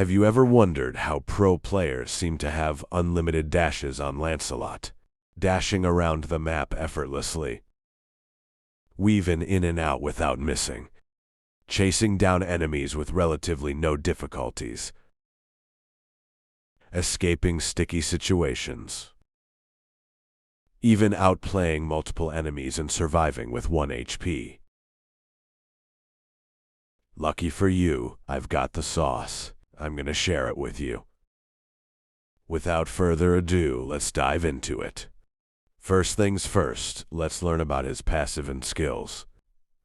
Have you ever wondered how pro players seem to have unlimited dashes on Lancelot, dashing around the map effortlessly, weaving in and out without missing, chasing down enemies with relatively no difficulties, escaping sticky situations, even outplaying multiple enemies and surviving with 1 HP. Lucky for you, I've got the sauce. I'm gonna share it with you. Without further ado, let's dive into it. First things first, let's learn about his passive and skills.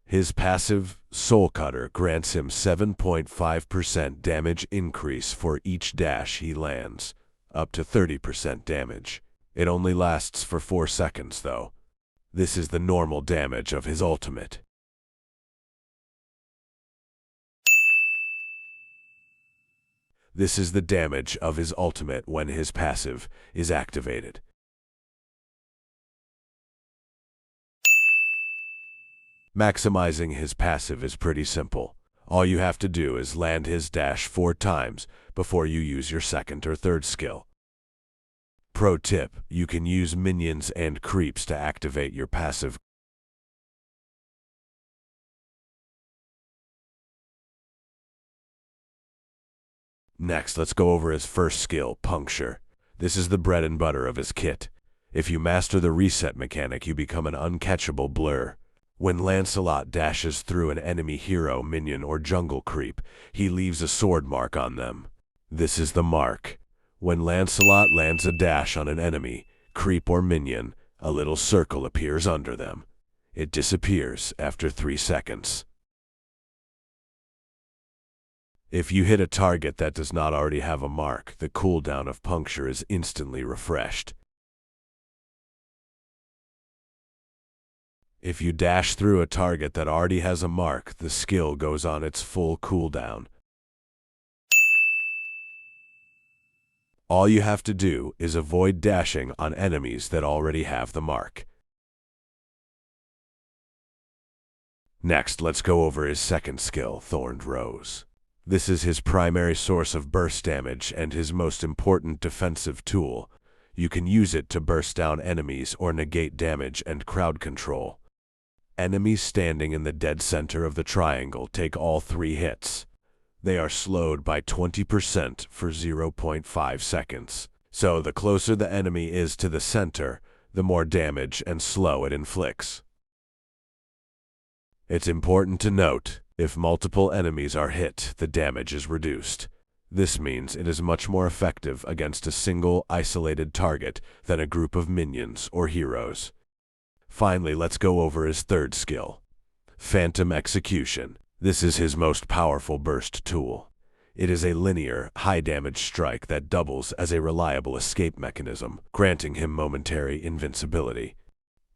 His passive, Soul Cutter, grants him 7.5% damage increase for each dash he lands, up to 30% damage. It only lasts for 4 seconds, though. This is the normal damage of his ultimate. This is the damage of his ultimate when his passive is activated. Maximizing his passive is pretty simple. All you have to do is land his dash 4 times before you use your second or third skill. Pro tip, you can use minions and creeps to activate your passive. Next, let's go over his first skill, Puncture. This is the bread and butter of his kit. If you master the reset mechanic, you become an uncatchable blur. When Lancelot dashes through an enemy hero, minion, or jungle creep, he leaves a sword mark on them. This is the mark. When Lancelot lands a dash on an enemy, creep, or minion, a little circle appears under them. It disappears after 3 seconds. If you hit a target that does not already have a mark, the cooldown of Puncture is instantly refreshed. If you dash through a target that already has a mark, the skill goes on its full cooldown. All you have to do is avoid dashing on enemies that already have the mark. Next, let's go over his second skill, Thorned Rose. This is his primary source of burst damage and his most important defensive tool. You can use it to burst down enemies or negate damage and crowd control. Enemies standing in the dead center of the triangle take all 3 hits. They are slowed by 20% for 0.5 seconds. So the closer the enemy is to the center, the more damage and slow it inflicts. It's important to note, if multiple enemies are hit, the damage is reduced. This means it is much more effective against a single, isolated target than a group of minions or heroes. Finally, let's go over his third skill, Phantom Execution. This is his most powerful burst tool. It is a linear, high-damage strike that doubles as a reliable escape mechanism, granting him momentary invincibility.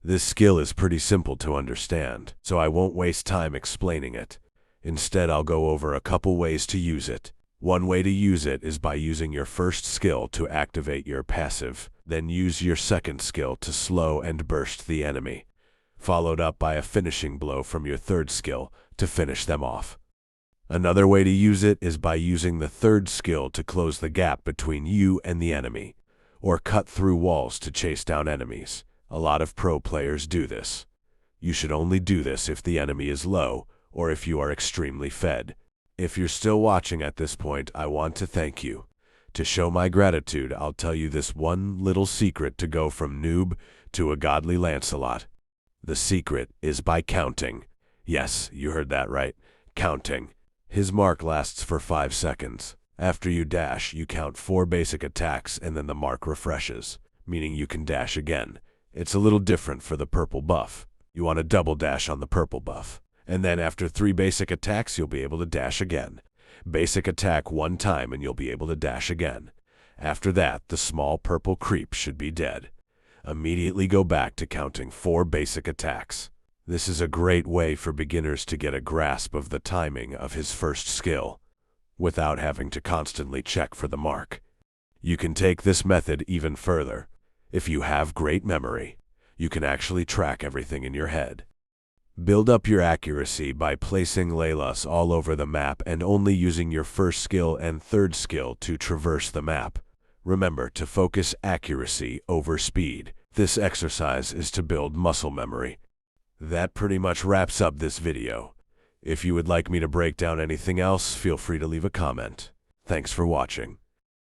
This skill is pretty simple to understand, so I won't waste time explaining it. Instead, I'll go over a couple ways to use it. One way to use it is by using your first skill to activate your passive, then use your second skill to slow and burst the enemy, followed up by a finishing blow from your third skill to finish them off. Another way to use it is by using the third skill to close the gap between you and the enemy, or cut through walls to chase down enemies. A lot of pro players do this. You should only do this if the enemy is low, or if you are extremely fed. If you're still watching at this point, I want to thank you. To show my gratitude, I'll tell you this one little secret to go from noob to a godly Lancelot. The secret is by counting. Yes, you heard that right. Counting. His mark lasts for 5 seconds. After you dash, you count 4 basic attacks and then the mark refreshes, meaning you can dash again. It's a little different for the purple buff. You want to double dash on the purple buff. And then after 3 basic attacks, you'll be able to dash again. Basic attack 1 time and you'll be able to dash again. After that, the small purple creep should be dead. Immediately go back to counting 4 basic attacks. This is a great way for beginners to get a grasp of the timing of his first skill, without having to constantly check for the mark. You can take this method even further. If you have great memory, you can actually track everything in your head. Build up your accuracy by placing Laylas all over the map and only using your first skill and third skill to traverse the map. Remember to focus accuracy over speed. This exercise is to build muscle memory. That pretty much wraps up this video. If you would like me to break down anything else, feel free to leave a comment. Thanks for watching.